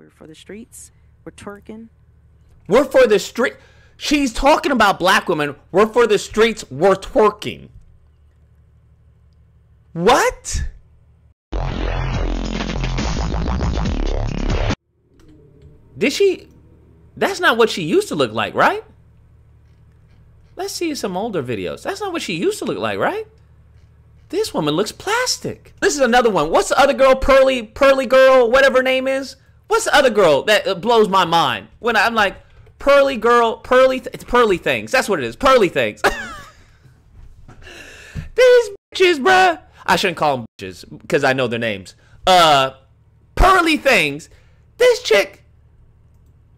We're for the streets. We're twerking. We're for the street. She's talking about black women. We're for the streets. We're twerking. What? Did she? That's not what she used to look like, right? Let's see some older videos. That's not what she used to look like, right? This woman looks plastic. This is another one. What's the other girl? Pearly girl, whatever her name is. What's the other girl that blows my mind? When I'm like, Pearly girl, it's PearlyThings. That's what it is. PearlyThings. These bitches, bruh. I shouldn't call them bitches because I know their names. PearlyThings. This chick.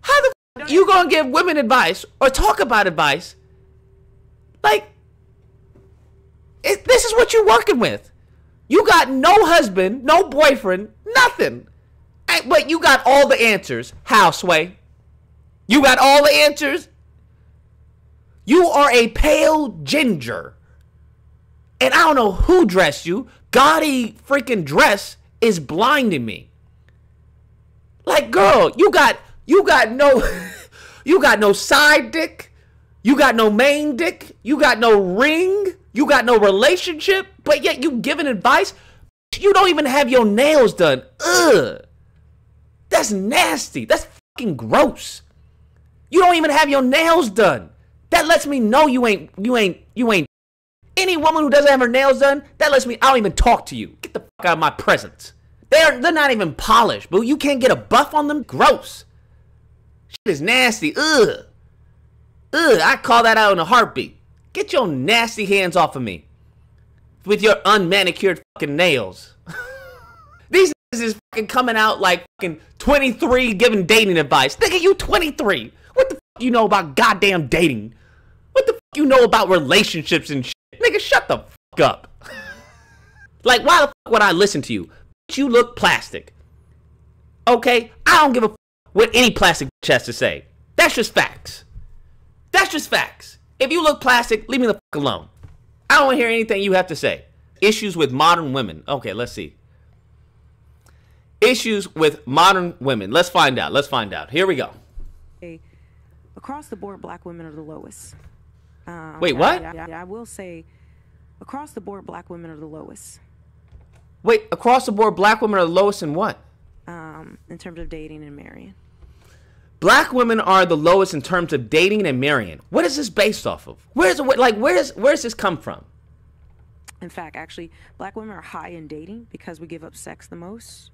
How the f you gonna give women advice or talk about advice? Like, this is what you're working with. You got no husband, no boyfriend, nothing. But you got all the answers. How, Sway? You got all the answers? You are a pale ginger. And I don't know who dressed you. Gaudy freaking dress is blinding me. Like, girl, you got no you got no side dick. You got no main dick. You got no ring. You got no relationship. But yet you giving advice. You don't even have your nails done. Ugh. That's nasty. That's fucking gross. You don't even have your nails done. That lets me know you ain't. Any woman who doesn't have her nails done, that lets me, I don't even talk to you. Get the fuck out of my presence. They're not even polished, but you can't get a buff on them? Gross. Shit is nasty. Ugh. Ugh, I call that out in a heartbeat. Get your nasty hands off of me. With your unmanicured fucking nails. These is fucking coming out like fucking 23 giving dating advice. Nigga, you 23. What the fuck you know about goddamn dating? What the fuck you know about relationships and shit? Nigga, shut the fuck up. Like, why the fuck would I listen to you? You look plastic. Okay? I don't give a fuck what any plastic bitch has to say. That's just facts. That's just facts. If you look plastic, leave me the fuck alone. I don't want to hear anything you have to say. Issues with modern women. Okay, let's see. Issues with modern women. Let's find out. Let's find out. Here we go. Across the board, black women are the lowest. Wait, what? I will say, across the board, black women are the lowest. Wait, across the board, black women are the lowest in what? In terms of dating and marrying. Black women are the lowest in terms of dating and marrying. What is this based off of? Where's this come from? In fact, actually, black women are high in dating because we give up sex the most.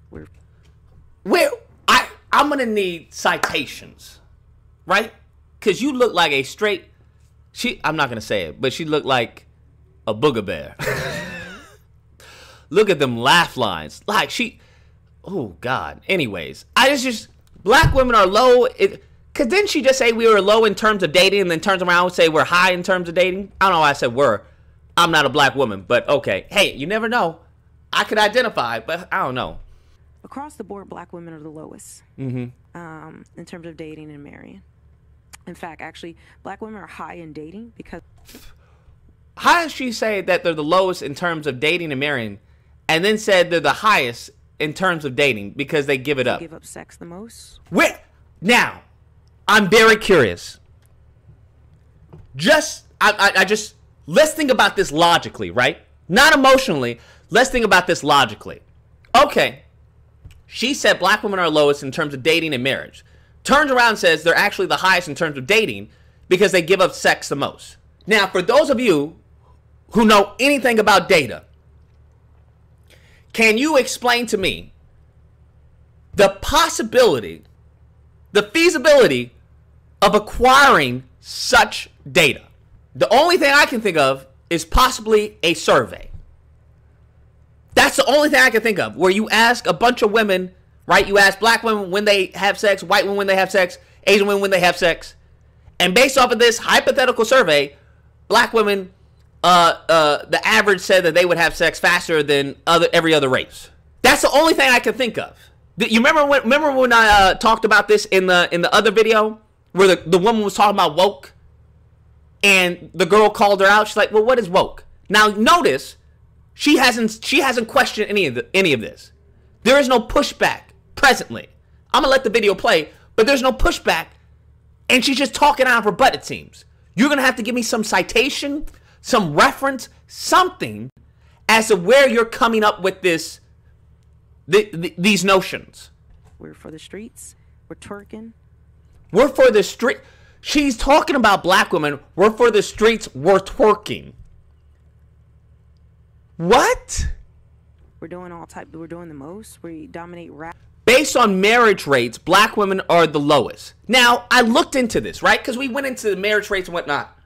I'm gonna need citations, right? Because you look like a straight. I'm not gonna say it, but she looked like a booger bear. Look at them laugh lines. Like oh God. Anyways, black women are low. Cause didn't she just say we were low in terms of dating, and then turns around and say we're high in terms of dating? I don't know why I said we're. I'm not a black woman, but okay. Hey, you never know. I could identify, but I don't know. Across the board, black women are the lowest. In terms of dating and marrying. In fact, actually, black women are high in dating because. How does she say that they're the lowest in terms of dating and marrying, and then said they're the highest in terms of dating because they give it up? Give up sex the most. Now, I'm very curious. Let's think about this logically, right? Not emotionally. Let's think about this logically. Okay. She said black women are lowest in terms of dating and marriage. Turns around and says they're actually the highest in terms of dating because they give up sex the most. Now, for those of you who know anything about data, can you explain to me the possibility, the feasibility of acquiring such data? The only thing I can think of is possibly a survey. That's the only thing I can think of, where you ask a bunch of women, right? You ask black women when they have sex, white women when they have sex, Asian women when they have sex. And based off of this hypothetical survey, black women, the average said that they would have sex faster than every other race. That's the only thing I can think of. You remember when I talked about this in the other video, where the woman was talking about woke? And the girl called her out. She's like, well, what is woke? Now, notice, she hasn't questioned any of this. There is no pushback presently. I'm going to let the video play, but there's no pushback. And she's just talking out of her butt, it seems. You're going to have to give me some citation, some reference, something as to where you're coming up with these notions. We're for the streets. We're twerking. We're for the street. She's talking about black women. We're for the streets. We're twerking. What? We're doing we're doing the most. We dominate rap. Based on marriage rates, black women are the lowest. Now, I looked into this, right? Because we went into the marriage rates and whatnot.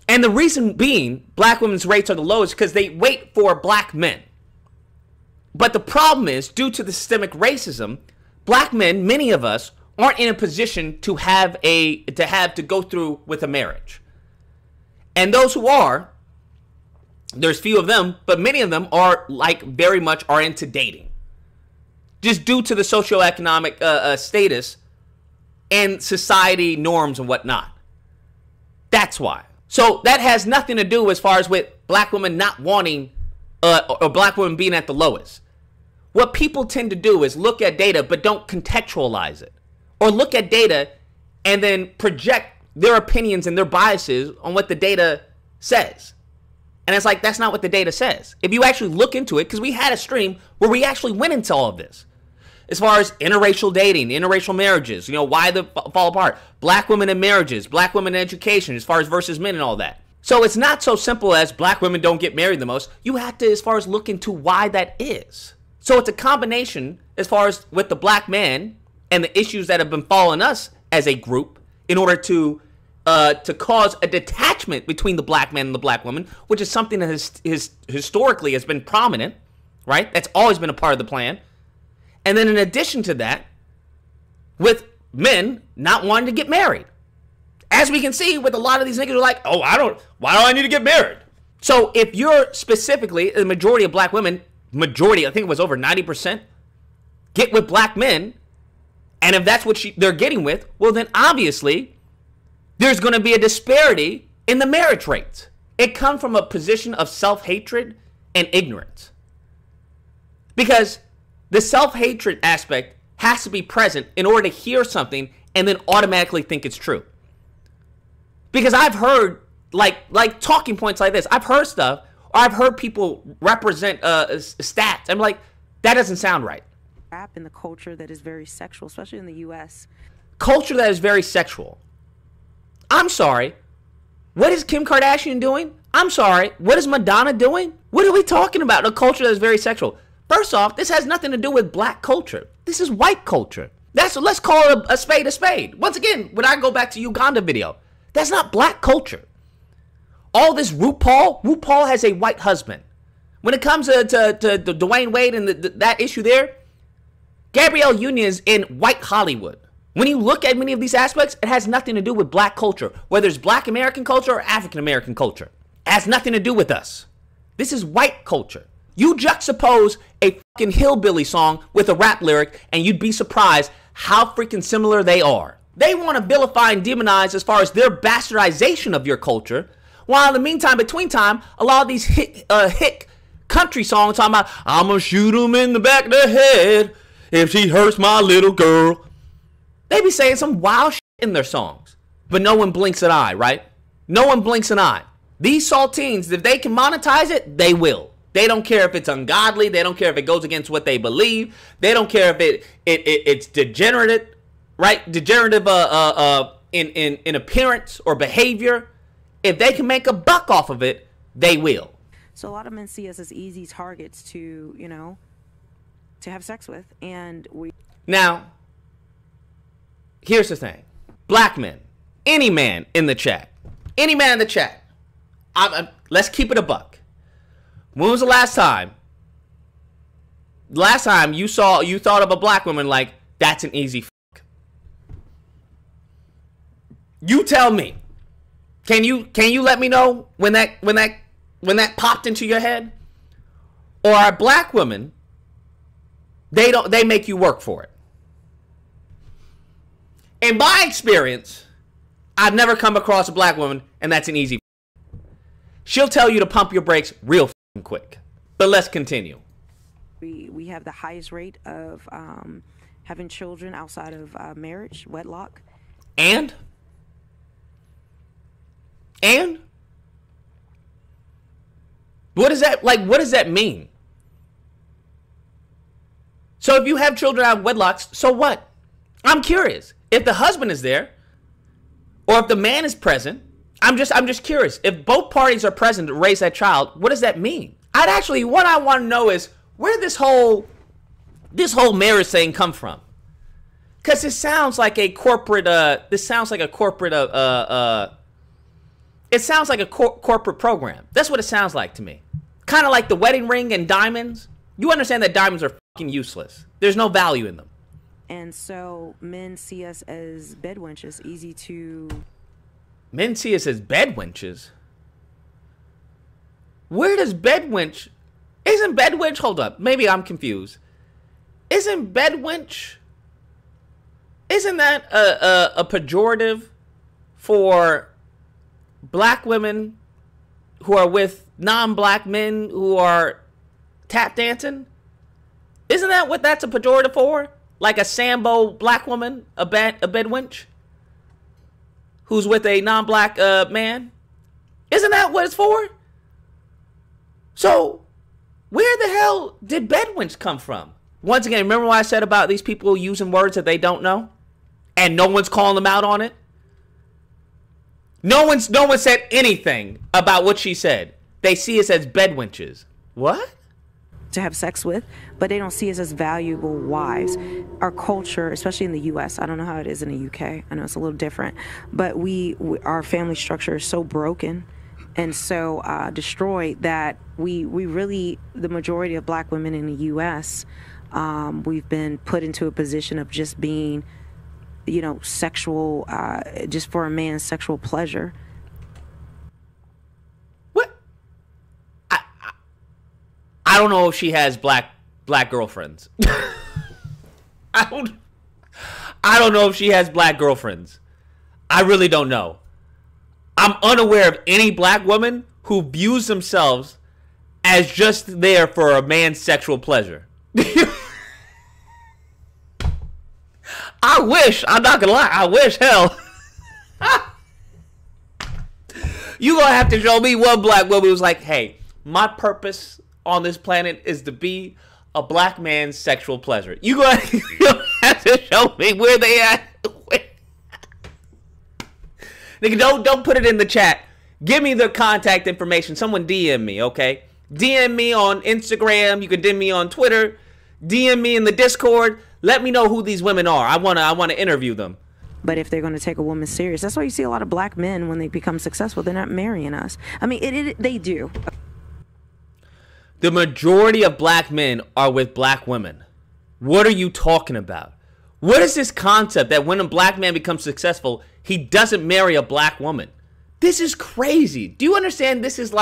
And the reason being black women's rates are the lowest because they wait for black men. But the problem is, due to the systemic racism, black men, many of us, aren't in a position to to go through with a marriage. And those who are, there's few of them, but many of them are very much are into dating. Just due to the socioeconomic status and society norms and whatnot. That's why. So that has nothing to do as far as with black women not wanting or black women being at the lowest. What people tend to do is look at data but don't contextualize it. Or look at data and then project their opinions and their biases on what the data says. And it's like, that's not what the data says. If you actually look into it, because we had a stream where we actually went into all of this. As far as interracial dating, interracial marriages, why they fall apart. Black women in marriages, black women in education, as far as versus men and all that. So it's not so simple as black women don't get married the most. You have to, as far as look into why that is. So it's a combination as far as with the black man and the issues that have been following us as a group in order to cause a detachment between the black man and the black woman, which is something that historically has been prominent, right? That's always been a part of the plan. And then in addition to that, with men not wanting to get married. As we can see with a lot of these niggas who are like, oh, why do I need to get married? So if you're specifically, the majority of black women, I think it was over 90%, get with black men, and if that's what they're getting with, well then obviously there's going to be a disparity in the marriage rates. It comes from a position of self-hatred and ignorance. Because the self-hatred aspect has to be present in order to hear something and then automatically think it's true. Because I've heard like talking points like this. I've heard stuff, or I've heard people represent stats. I'm like, that doesn't sound right. Rap in the culture that is very sexual, especially in the U.S. Culture that is very sexual. I'm sorry. What is Kim Kardashian doing? I'm sorry. What is Madonna doing? What are we talking about? A culture that is very sexual. First off, this has nothing to do with black culture. This is white culture. Let's call it a spade a spade. Once again, when I go back to Uganda video, that's not black culture. All this RuPaul has a white husband. When it comes to Dwayne Wade and that issue there, Gabrielle Union is in white Hollywood. When you look at many of these aspects, it has nothing to do with black culture, whether it's black American culture or African American culture. It has nothing to do with us. This is white culture. You juxtapose a fucking hillbilly song with a rap lyric, and you'd be surprised how freaking similar they are. They want to vilify and demonize as far as their bastardization of your culture, while in the meantime, between time, a lot of these hick country songs talking about, I'm gonna shoot him in the back of the head if she hurts my little girl. They be saying some wild shit in their songs, but no one blinks an eye, right? No one blinks an eye. These saltines, if they can monetize it, they will. They don't care if it's ungodly. They don't care if it goes against what they believe. They don't care if it's degenerative, right? Degenerative in appearance or behavior. If they can make a buck off of it, they will. So a lot of men see us as easy targets to, to have sex with, and we. Now, here's the thing. Black men, any man in the chat, let's keep it a buck. When was the last time you thought of a black woman like, that's an easy fuck? You tell me. Can you let me know when that popped into your head? Or are black women, they make you work for it? In my experience, I've never come across a black woman and that's an easy fuck. She'll tell you to pump your brakes real quick. But let's continue. We have the highest rate of having children outside of marriage, wedlock. And what does that what does that mean? So if you have children out of wedlocks, so what? I'm curious. If the husband is there, or if the man is present, I'm just curious. If both parties are present to raise that child, what does that mean? What I want to know is where this whole marriage thing come from? Because this sounds like a corporate. It sounds like a corporate program. That's what it sounds like to me. Kind of like the wedding ring and diamonds. You understand that diamonds are fucking useless. There's no value in them. And so men see us as bed wenches, easy to... Men see us as bed wenches? Where does bed wench... Isn't bed wench... Hold up. Maybe I'm confused. Isn't bed wench... Isn't that a pejorative for black women who are with non-black men who are tap dancing? Isn't that what that's a pejorative for? Like a Sambo black woman, a bed wench, who's with a non-black man? Isn't that what it's for? So, where the hell did bed wench come from? Once again, remember what I said about these people using words that they don't know? And no one's calling them out on it? No one said anything about what she said. They see us as bed wenches. What? To have sex with, but they don't see us as valuable wives. Our culture, especially in the U.S., I don't know how it is in the U.K. I know it's a little different, but our family structure is so broken and so destroyed that we really, the majority of black women in the U.S., we've been put into a position of just being, sexual, just for a man's sexual pleasure. I don't know if she has black girlfriends. I don't know if she has black girlfriends. I really don't know. I'm unaware of any black woman who views themselves as just there for a man's sexual pleasure. I wish, I'm not gonna lie, I wish, hell. You gonna have to show me one black woman who's like, hey, my purpose on this planet is to be a black man's sexual pleasure. You gonna have to show me where they at. Nigga, don't put it in the chat. Give me the contact information. Someone DM me, okay? DM me on Instagram. You can DM me on Twitter. DM me in the Discord. Let me know who these women are. I wanna interview them. But if they're going to take a woman serious, that's why you see a lot of black men when they become successful, they're not marrying us. I mean, they do. The majority of black men are with black women. What are you talking about? What is this concept that when a black man becomes successful, he doesn't marry a black woman? This is crazy. Do you understand? This is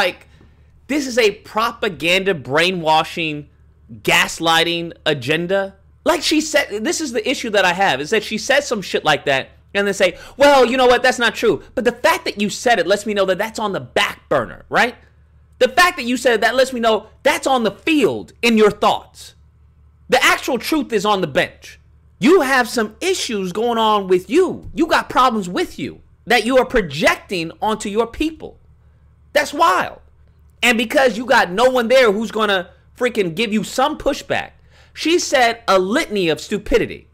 a propaganda, brainwashing, gaslighting agenda. Like she said, this is the issue that I have, is that she says some shit like that and then say, well, you know what? That's not true. But the fact that you said it lets me know that that's on the back burner, right? The fact that you said that lets me know that's on the field in your thoughts. The actual truth is on the bench. You have some issues going on with you. You got problems with you that you are projecting onto your people. That's wild. And because you got no one there who's going to freaking give you some pushback, she said a litany of stupidity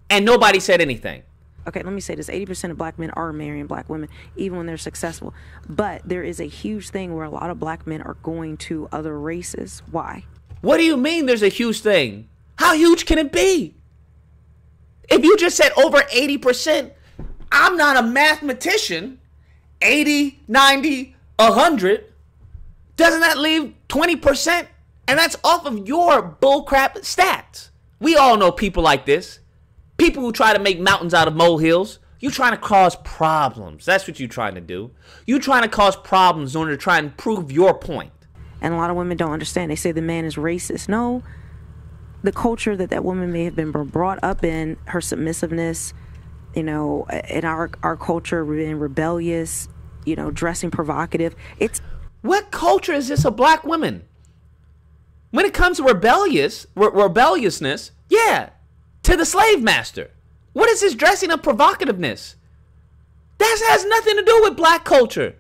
and nobody said anything. Okay, let me say this. 80% of black men are marrying black women, even when they're successful. But there is a huge thing where a lot of black men are going to other races. Why? What do you mean there's a huge thing? How huge can it be? If you just said over 80%, I'm not a mathematician. 80, 90, 100. Doesn't that leave 20%? And that's off of your bullcrap stats. We all know people like this. People who try to make mountains out of molehills. You're trying to cause problems. That's what you're trying to do. You're trying to cause problems in order to try and prove your point. And a lot of women don't understand. They say the man is racist. No, the culture that woman may have been brought up in, her submissiveness, in our culture, being rebellious, dressing provocative. What culture is this of black women? When it comes to rebelliousness, yeah. to the slave master. What is this dressing of provocativeness? That has nothing to do with black culture.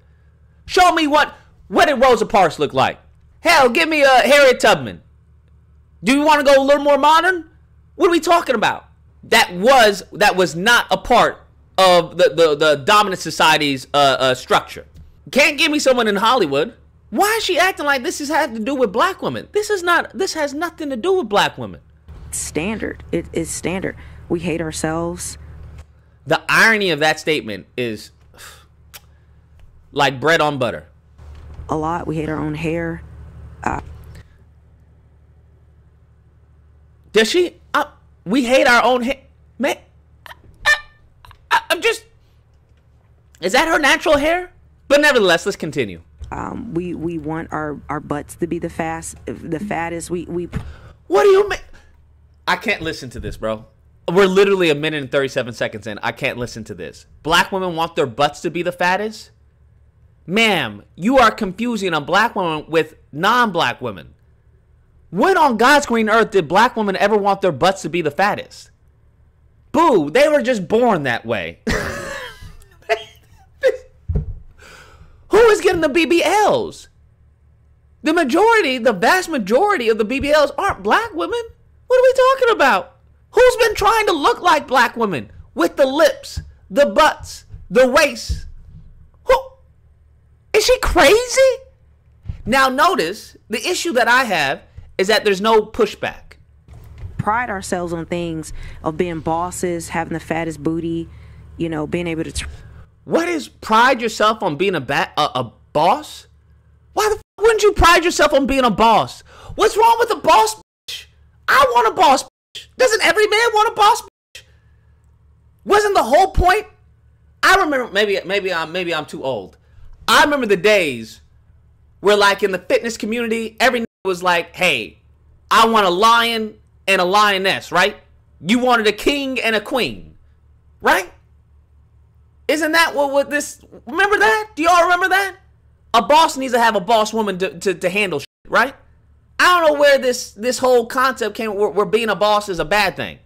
Show me what did Rosa Parks look like? Hell, give me a Harriet Tubman. Do you want to go a little more modern? What are we talking about? That was not a part of the dominant society's structure. Can't give me someone in Hollywood. Why is she acting like this has to do with black women? This has nothing to do with black women. Standard. It is standard. We hate ourselves. The irony of that statement is like bread on butter. A lot. We hate our own hair. Does she? We hate our own hair. Man, I'm just... Is that her natural hair? But nevertheless, let's continue. We want our butts to be the fattest. We. What do you mean? I can't listen to this, bro. We're literally 1 minute and 37 seconds in. I can't listen to this. Black women want their butts to be the fattest? Ma'am, you are confusing a black woman with non-black women. When on God's green earth did black women ever want their butts to be the fattest? Boo, they were just born that way. Who is getting the BBLs? The vast majority of the BBLs aren't black women. What are we talking about? Who's been trying to look like black women with the lips, the butts, the waist? Who? Is she crazy? Now notice, the issue that I have is that there's no pushback. Pride ourselves on things of being bosses, having the fattest booty, being able to... What is pride yourself on being a boss? Why the f wouldn't you pride yourself on being a boss? What's wrong with a boss bitch? I want a boss bitch. Doesn't every man want a boss bitch? Wasn't the whole point? I remember, maybe I'm too old. I remember the days where, like, in the fitness community, every was like, hey, I want a lion and a lioness, right? You wanted a king and a queen, right? Isn't that what this... Remember that? Do y'all remember that? A boss needs to have a boss woman to handle shit, right? I don't know where this whole concept came where being a boss is a bad thing.